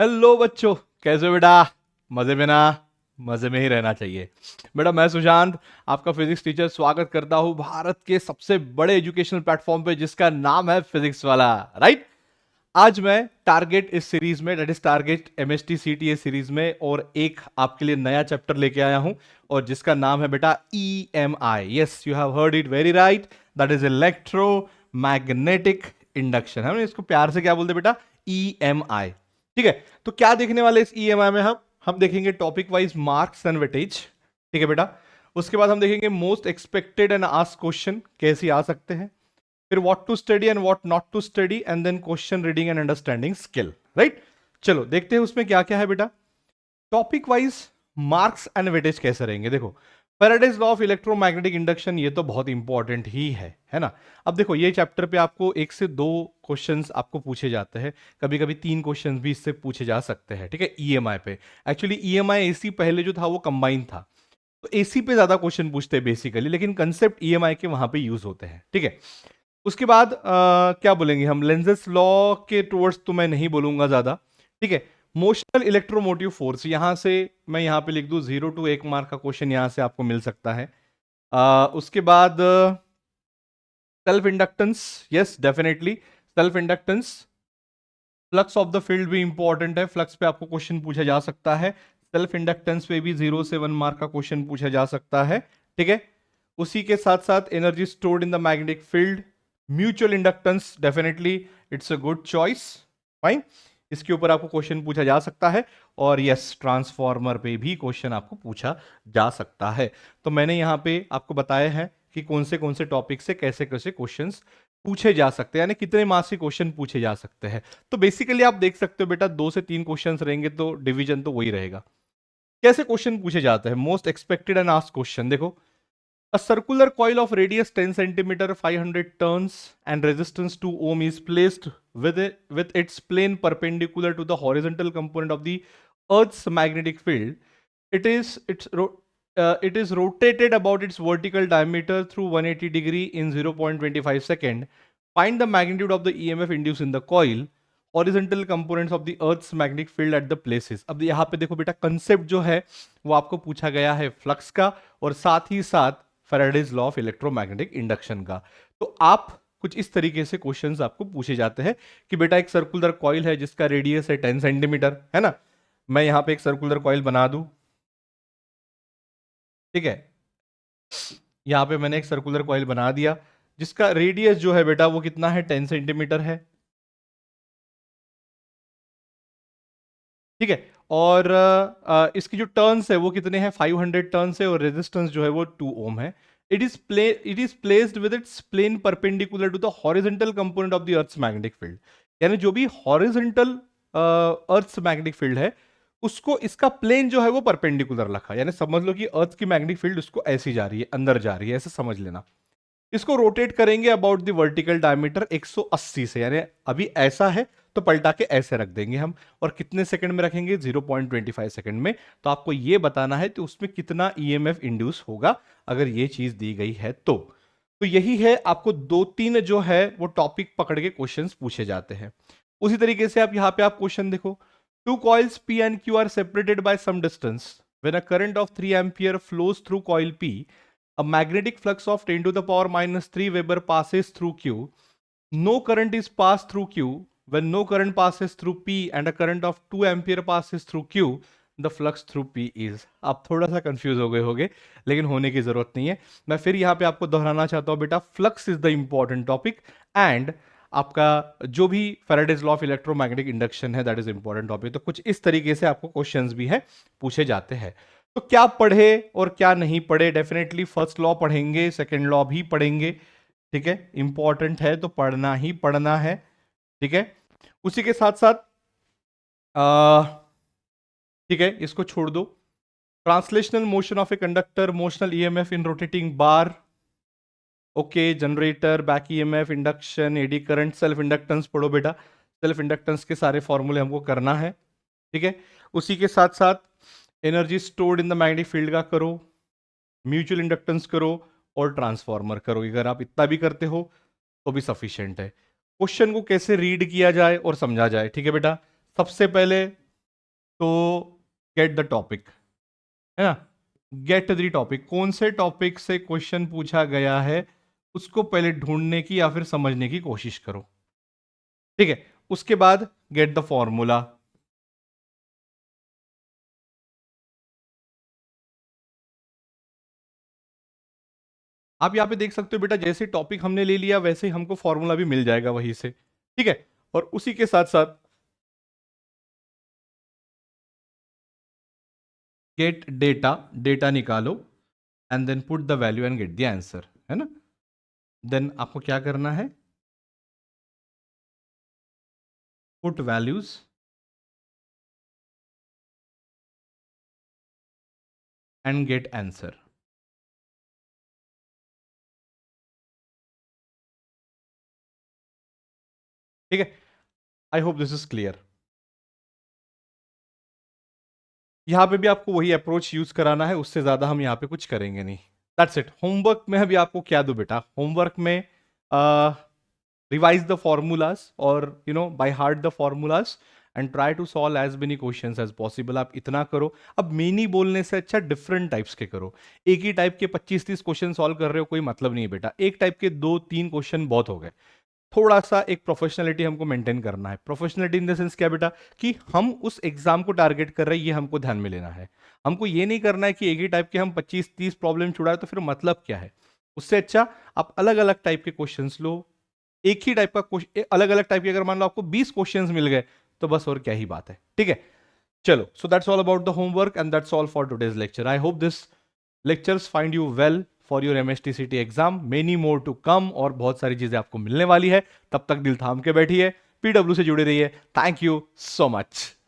Hello बच्चों, कैसे हो बेटा? मजे में ना? मजे में ही रहना चाहिए बेटा। मैं सुशांत, आपका फिजिक्स टीचर, स्वागत करता हूं भारत के सबसे बड़े एजुकेशनल प्लेटफॉर्म पे जिसका नाम है फिजिक्स वाला। राइट। आज मैं टारगेट इस सीरीज में, that is target MST CTA series में, और एक आपके लिए नया चैप्टर लेके आया हूं और जिसका नाम है बेटा EMI. Yes, you have heard it very right, that is electro magnetic induction. हम इसको प्यार से क्या बोलते हैं बेटा? ईएमआई। ठीक है। तो क्या देखने वाले इस ईएमआई में? हम देखेंगे topic wise marks and weightage. ठीक है बेटा। उसके बाद हम देखेंगे most expected and asked question कैसे आ सकते हैं, फिर what to study and what not to study, and then question reading and understanding skill. Right. चलो देखते हैं उसमें क्या क्या है बेटा। Topic wise marks and weightage कैसे रहेंगे? देखो, Faraday's law of electromagnetic induction, ये तो बहुत इंपॉर्टेंट ही है ना। अब देखो, ये चैप्टर पे आपको एक से दो क्वेश्चंस आपको पूछे जाते हैं, कभी कभी तीन क्वेश्चंस भी इससे पूछे जा सकते हैं। ठीक है, ईएमआई पे। एक्चुअली ईएमआई एसी पहले जो था वो कंबाइन था, तो एसी पे ज्यादा क्वेश्चन पूछते हैं बेसिकली, लेकिन कंसेप्ट ईएमआई के वहां पे यूज होते हैं। ठीक है। उसके बाद क्या बोलेंगे हम? लेंजेस लॉ के टुवर्ड्स तो मैं नहीं बोलूंगा ज्यादा। ठीक है। मोशनल इलेक्ट्रोमोटिव फोर्स, यहां से मैं यहां पे लिख दूं 0 to 1 मार्क का क्वेश्चन यहां से आपको मिल सकता है। उसके बाद self inductance, yes definitely self inductance. Flux of the field भी इंपॉर्टेंट है, फ्लक्स पे आपको क्वेश्चन पूछा जा सकता है। सेल्फ इंडक्टेंस पे भी 0 से 1 मार्क का क्वेश्चन पूछा जा सकता है। ठीक है। उसी के साथ साथ energy stored in the magnetic field, mutual inductance, definitely it's a good choice. Fine. इसके ऊपर आपको क्वेश्चन पूछा जा सकता है। और यस, ट्रांसफॉर्मर पे भी क्वेश्चन आपको पूछा जा सकता है। तो मैंने यहां पे आपको बताया है कि कौन से टॉपिक से कैसे कैसे क्वेश्चंस पूछे जा सकते हैं, यानी कितने मार्क्स के क्वेश्चन पूछे जा सकते हैं। तो बेसिकली आप देख सकते हो बेटा, 2 से 3 क्वेश्चन रहेंगे तो डिवीजन तो वही रहेगा। कैसे क्वेश्चन पूछे जाते हैं? Most expected and asked question देखो। A circular coil of radius 10 centimeter, 500 turns, and resistance 2 ohm is placed with its plane perpendicular to the horizontal component of the Earth's magnetic field. It is rotated about its vertical diameter through 180 degree in 0.25 second. Find the magnitude of the EMF induced in the coil. Horizontal components of the Earth's magnetic field at the places. अब यहाँ पे देखो बेटा, concept जो है वो आपको पूछा गया है फ्लक्स का, और साथ ही साथ Faraday's law of electromagnetic induction का। तो आप कुछ इस तरीके से क्वेश्चंस आपको पूछे जाते हैं कि बेटा एक सर्कुलर कॉइल है जिसका रेडियस है 10 सेंटीमीटर, है ना। मैं यहां पे एक सर्कुलर कॉइल बना दूं। ठीक है। यहां पे मैंने एक सर्कुलर कॉइल बना दिया जिसका रेडियस जो है बेटा वो कितना है? 10 सेंटीमीटर है। ठीक है। और इसकी जो टर्न्स है वो कितने हैं? 500 टर्न्स है, और रेजिस्टेंस जो है वो 2 ओम है। It is placed with its plane perpendicular to the horizontal component of the earth's magnetic field. यानी जो भी हॉरिजॉन्टल अर्थ्स मैग्नेटिक फील्ड है उसको इसका प्लेन जो है वो परपेंडिकुलर रखा, यानी समझ लो कि अर्थ की मैग्नेटिक फील्ड उसको ऐसी जा रही है, अंदर जा रही है, ऐसे समझ लेना। इसको रोटेट करेंगे अबाउट द वर्टिकल डायमीटर 180 से, यानी अभी ऐसा है तो पलटा के ऐसे रख देंगे हम। और कितने सेकंड में रखेंगे? 0.25 सेकंड में। तो आपको ये बताना है कि उसमें कितना ईएमएफ इंड्यूस होगा अगर ये चीज दी गई है तो यही है। आपको 2-3 जो है वो टॉपिक पकड़ के क्वेश्चंस पूछे जाते हैं। उसी तरीके से आप यहां पे आप क्वेश्चन देखो। Two coils P and Q are separated by some distance when a current of 3 ampere flows through coil P, a magnetic flux of 10 to the power minus 3 Weber passes through Q. No current is passed through Q. When no current passes through P and a current of 2 ampere passes through Q, the flux through P is. आप थोड़ा सा confuse हो गए होगे, लेकिन होने की जरूरत नहीं है। मैं फिर यहाँ पे आपको दोहराना चाहता हूँ बेटा, flux is the important topic, and आपका जो भी Faraday's law of electromagnetic induction है दैट इज इंपॉर्टेंट टॉपिक। तो कुछ इस तरीके से आपको क्वेश्चंस भी है पूछे जाते हैं। तो क्या पढ़े और क्या नहीं पढ़े? डेफिनेटली फर्स्ट लॉ पढ़ेंगे, सेकंड लॉ भी पढ़ेंगे। ठीक है, इंपॉर्टेंट है तो पढ़ना ही पढ़ना है। ठीक है। उसी के साथ साथ ठीक है, इसको छोड़ दो। Translational motion of a conductor, motional EMF in rotating bar, okay, generator, back EMF, induction, eddy current, self inductance पढ़ो बेटा। सेल्फ इंडक्टेंस के सारे फॉर्मूले हमको करना है। ठीक है। उसी के साथ साथ energy stored in the magnetic field का करो, म्यूचुअल इंडक्टेंस करो, और ट्रांसफॉर्मर करो। अगर आप इतना भी करते हो तो भी सफिशिएंट है। क्वेश्चन को कैसे रीड किया जाए और समझा जाए, ठीक है बेटा। सबसे पहले तो गेट द टॉपिक, है ना, गेट द टॉपिक, कौन से टॉपिक से क्वेश्चन पूछा गया है उसको पहले ढूंढने की या फिर समझने की कोशिश करो, ठीक है। उसके बाद गेट द फॉर्मूला, आप यहां पे देख सकते हो बेटा, जैसे टॉपिक हमने ले लिया वैसे ही हमको फॉर्मूला भी मिल जाएगा वहीं से, ठीक है। और उसी के साथ साथ गेट डेटा, डेटा निकालो and then put the value and get the answer, है ना। देन आपको क्या करना है, put values and get answer, ठीक है। I hope this is clear. यहां पे भी आपको वही अप्रोच यूज कराना है, उससे ज्यादा हम यहां पे कुछ करेंगे नहीं। That's it. होमवर्क में अभी आपको क्या दो बेटा, होमवर्क में रिवाइज द फॉर्मूलाज और by heart the formulas and try to solve as many questions as possible. आप इतना करो। अब मेनी बोलने से अच्छा डिफरेंट टाइप्स के करो। एक ही टाइप के 25-30 क्वेश्चन सॉल्व कर रहे हो, कोई मतलब नहीं है बेटा। एक टाइप के 2-3 क्वेश्चन बहुत हो गए। थोड़ा सा एक प्रोफेशनलिटी हमको मेंटेन करना है। प्रोफेशनलिटी इन द सेंस क्या बेटा, कि हम उस एग्जाम को टारगेट कर रहे हैं, ये हमको ध्यान में लेना है। हमको ये नहीं करना है कि एक ही टाइप के हम 25-30 प्रॉब्लम छुड़ाए, तो फिर मतलब क्या है। उससे अच्छा आप अलग अलग टाइप के क्वेश्चंस लो। एक ही टाइप का क्वेश्चन, अलग अलग टाइप के अगर मान लो आपको 20 क्वेश्चंस मिल गए तो बस और क्या ही बात है, ठीक है। चलो, so that's all about the homework and that's all for today's lecture. I hope this lectures find you well for your MSTCT exam. Many more to come, और बहुत सारी चीजें आपको मिलने वाली है। तब तक दिल थाम के बैठिए, पीडब्ल्यू से जुड़े रहिए। Thank you so much.